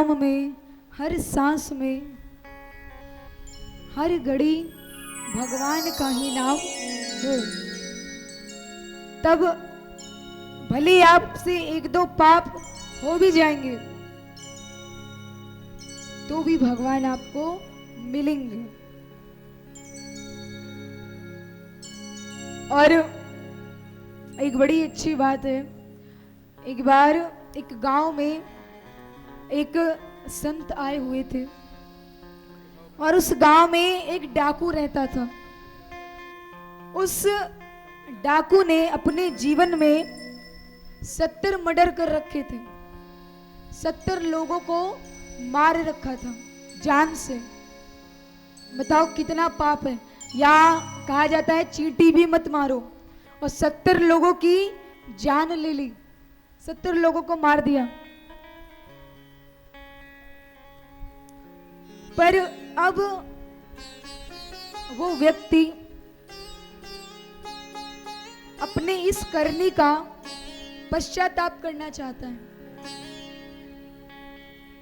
विराम में, हर सांस में, हर घड़ी भगवान का ही नाम हो, तब भले आपसे एक दो पाप हो भी जाएंगे तो भी भगवान आपको मिलेंगे। और एक बड़ी अच्छी बात है, एक बार एक गांव में एक संत आए हुए थे और उस गांव में एक डाकू रहता था। उस डाकू ने अपने जीवन में 70 मर्डर कर रखे थे, 70 लोगों को मार रखा था जान से। बताओ कितना पाप है। या कहा जाता है चींटी भी मत मारो, और 70 लोगों की जान ले ली, 70 लोगों को मार दिया। पर अब वो व्यक्ति अपने इस करनी का पश्चाताप करना चाहता है।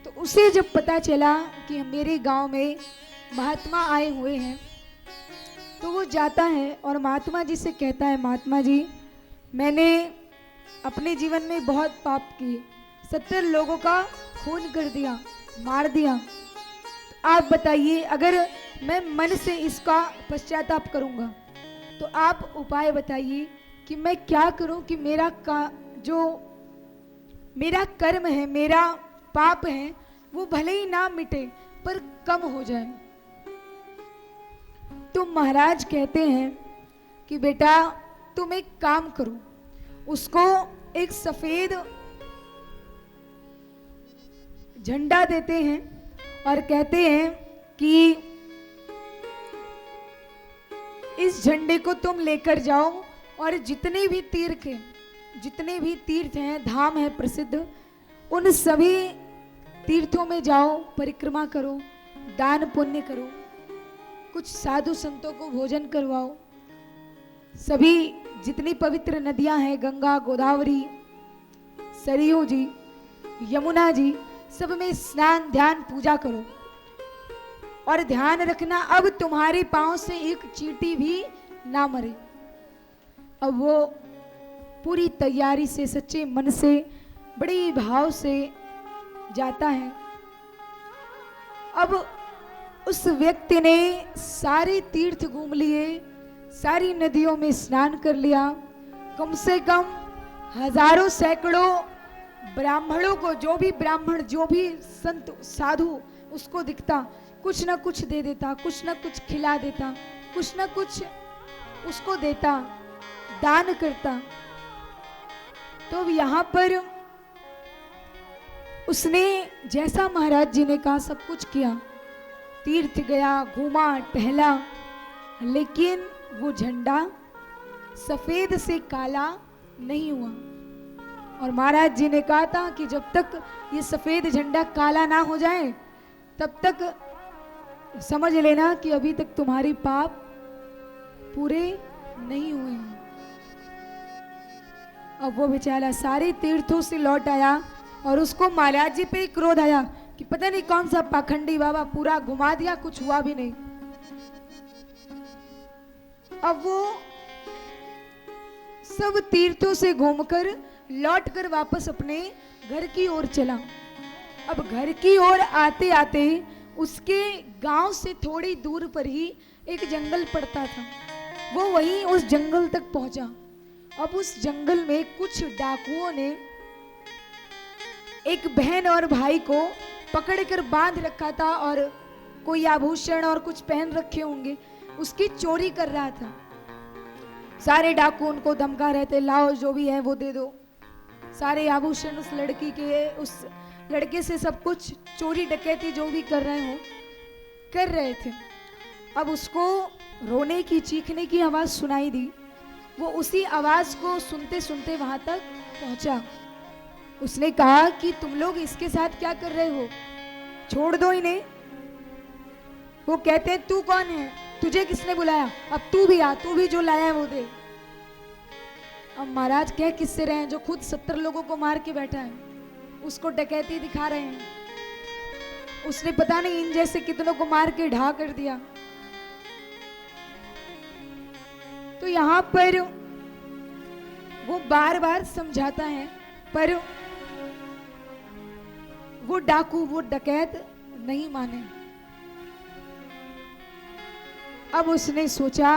तो उसे जब पता चला कि मेरे गांव में महात्मा आए हुए हैं, तो वो जाता है और महात्मा जी से कहता है, महात्मा जी मैंने अपने जीवन में बहुत पाप किए, 70 लोगों का खून कर दिया, मार दिया। तो आप बताइए, अगर मैं मन से इसका पश्चाताप करूंगा तो आप उपाय बताइए कि मैं क्या करूं कि जो मेरा कर्म है, मेरा पाप है, वो भले ही ना मिटे पर कम हो जाए। तो महाराज कहते हैं कि बेटा तुम एक काम करो, उसको एक सफेद झंडा देते हैं और कहते हैं कि इस झंडे को तुम लेकर जाओ और जितने भी तीर्थ हैं, धाम है प्रसिद्ध, उन सभी तीर्थों में जाओ, परिक्रमा करो, दान पुण्य करो, कुछ साधु संतों को भोजन करवाओ, सभी जितनी पवित्र नदियां हैं, गंगा, गोदावरी, सरयू जी, यमुना जी, सब में स्नान, ध्यान, पूजा करो। और ध्यान रखना, अब तुम्हारे पांव से एक चींटी भी ना मरे। अब वो पूरी तैयारी से, सच्चे मन से, बड़े भाव से जाता है। अब उस व्यक्ति ने सारे तीर्थ घूम लिए, सारी नदियों में स्नान कर लिया, कम से कम हजारों सैकड़ों ब्राह्मणों को, जो भी ब्राह्मण, जो भी संत साधु उसको दिखता, कुछ ना कुछ दे देता, कुछ ना कुछ खिला देता, कुछ ना कुछ उसको देता, दान करता। तो यहाँ पर उसने जैसा महाराज जी ने कहा सब कुछ किया, तीर्थ गया, घूमा, टहला, लेकिन वो झंडा सफेद से काला नहीं हुआ। और महाराज जी ने कहा था कि जब तक ये सफेद झंडा काला ना हो जाए तब तक समझ लेना कि अभी तक तुम्हारी पाप पूरे नहीं हुए हैं। अब वो बेचारा सारे तीर्थों से लौट आया और उसको महाराज जी पे क्रोध आया कि पता नहीं कौन सा पाखंडी बाबा, पूरा घुमा दिया, कुछ हुआ भी नहीं। अब वो सब तीर्थों से घूमकर लौटकर वापस अपने घर की ओर चला। अब घर की ओर आते आते उसके गांव से थोड़ी दूर पर ही एक जंगल पड़ता था। वो वहीं उस जंगल तक पहुंचा। अब उस जंगल में कुछ डाकुओं ने एक बहन और भाई को पकड़कर बांध रखा था और कोई आभूषण और कुछ पहन रखे होंगे, उसकी चोरी कर रहा था। सारे डाकू उनको धमका रहे थे, लाओ जो भी है वो दे दो। सारे आभूषण उस लड़की के, उस लड़के से सब कुछ चोरी डकैती जो भी कर रहे हो कर रहे थे। अब उसको रोने की, चीखने की आवाज सुनाई दी। वो उसी आवाज को सुनते सुनते वहां तक पहुंचा। उसने कहा कि तुम लोग इसके साथ क्या कर रहे हो, छोड़ दो इन्हें। वो कहते हैं तू कौन है, तुझे किसने बुलाया, अब तू भी आ, तू भी जो लाया है वो दे। अब महाराज कह किससे रहे हैं, जो खुद 70 लोगों को मार के बैठा है, उसको डकैती दिखा रहे हैं। उसने पता नहीं इन जैसे कितनों को मार के ढा कर दिया। तो यहाँ पर वो बार बार समझाता है, पर वो डाकू, वो डकैत नहीं माने। अब उसने सोचा,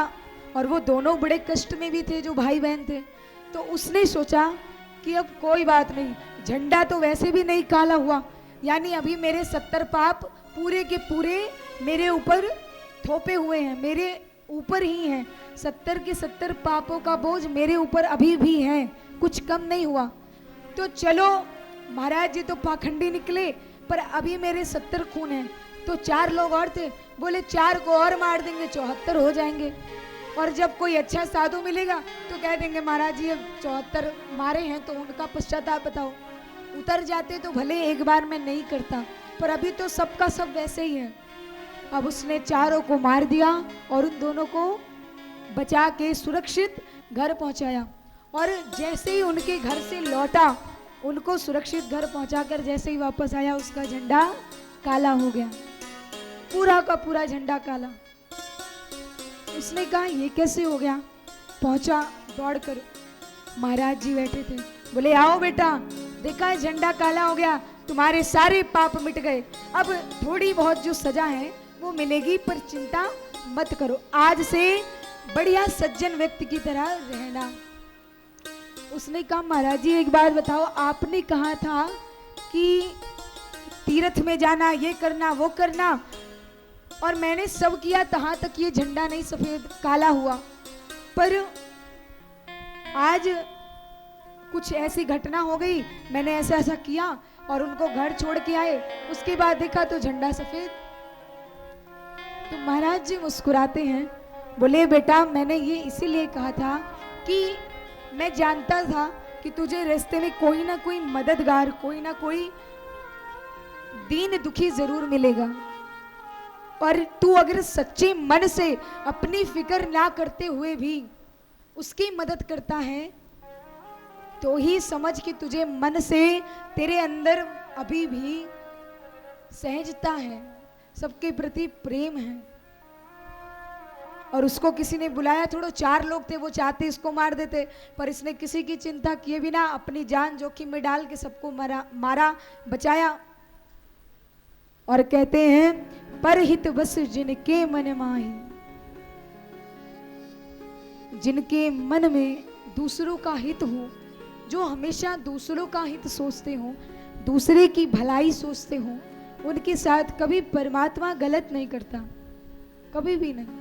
और वो दोनों बड़े कष्ट में भी थे जो भाई बहन थे, तो उसने सोचा कि अब कोई बात नहीं, झंडा तो वैसे भी नहीं काला हुआ, यानी अभी मेरे 70 पाप पूरे के पूरे मेरे ऊपर थोपे हुए हैं, मेरे ऊपर ही हैं। 70 के 70 पापों का बोझ मेरे ऊपर अभी भी है, कुछ कम नहीं हुआ। तो चलो, महाराज जी तो पाखंडी निकले, पर अभी मेरे 70 खून हैं। तो 4 लोग और थे, बोले 4 को और मार देंगे, 74 हो जाएंगे। और जब कोई अच्छा साधु मिलेगा तो कह देंगे महाराज जी अब 74 मारे हैं तो उनका पश्चाताप बताओ। उतर जाते तो भले एक बार में नहीं करता, पर अभी तो सबका सब वैसे ही है। अब उसने 4 को मार दिया और उन दोनों को बचा के सुरक्षित घर पहुंचाया। और जैसे ही उनके घर से लौटा, उनको सुरक्षित घर पहुंचाकर जैसे ही वापस आया, उसका झंडा काला हो गया, पूरा का पूरा झंडा काला। उसने कहा ये कैसे हो गया? पहुंचा दौड़कर, महाराज जी बैठे थे, बोले आओ बेटा, देखा झंडा काला हो गया, तुम्हारे सारे पाप मिट गए। अब थोड़ी बहुत जो सजा है वो मिलेगी, पर चिंता मत करो, आज से बढ़िया सज्जन व्यक्ति की तरह रहना। उसने कहा महाराज जी एक बात बताओ, आपने कहा था कि तीर्थ में जाना, ये करना वो करना, और मैंने सब किया, तहां तक ये झंडा नहीं सफेद काला हुआ, पर आज कुछ ऐसी घटना हो गई, मैंने ऐसा ऐसा किया और उनको घर छोड़ के आए, उसके बाद देखा तो झंडा सफेद। तो महाराज जी मुस्कुराते हैं, बोले बेटा मैंने ये इसीलिए कहा था कि मैं जानता था कि तुझे रास्ते में कोई ना कोई मददगार, कोई ना कोई दीन दुखी जरूर मिलेगा, और तू अगर सच्चे मन से अपनी फिक्र ना करते हुए भी उसकी मदद करता है, तो ही समझ कि तुझे मन से तेरे अंदर अभी भी सहजता है, सबके प्रति प्रेम है। और उसको किसी ने बुलाया, थोड़ा 4 लोग थे, वो चाहते इसको मार देते, पर इसने किसी की चिंता किए बिना अपनी जान जोखिम में डाल के सबको मारा बचाया। और कहते हैं पर हित बस जिनके मन माही, जिनके मन में दूसरों का हित हो, जो हमेशा दूसरों का हित सोचते हो, दूसरे की भलाई सोचते हो, उनके साथ कभी परमात्मा गलत नहीं करता, कभी भी नहीं।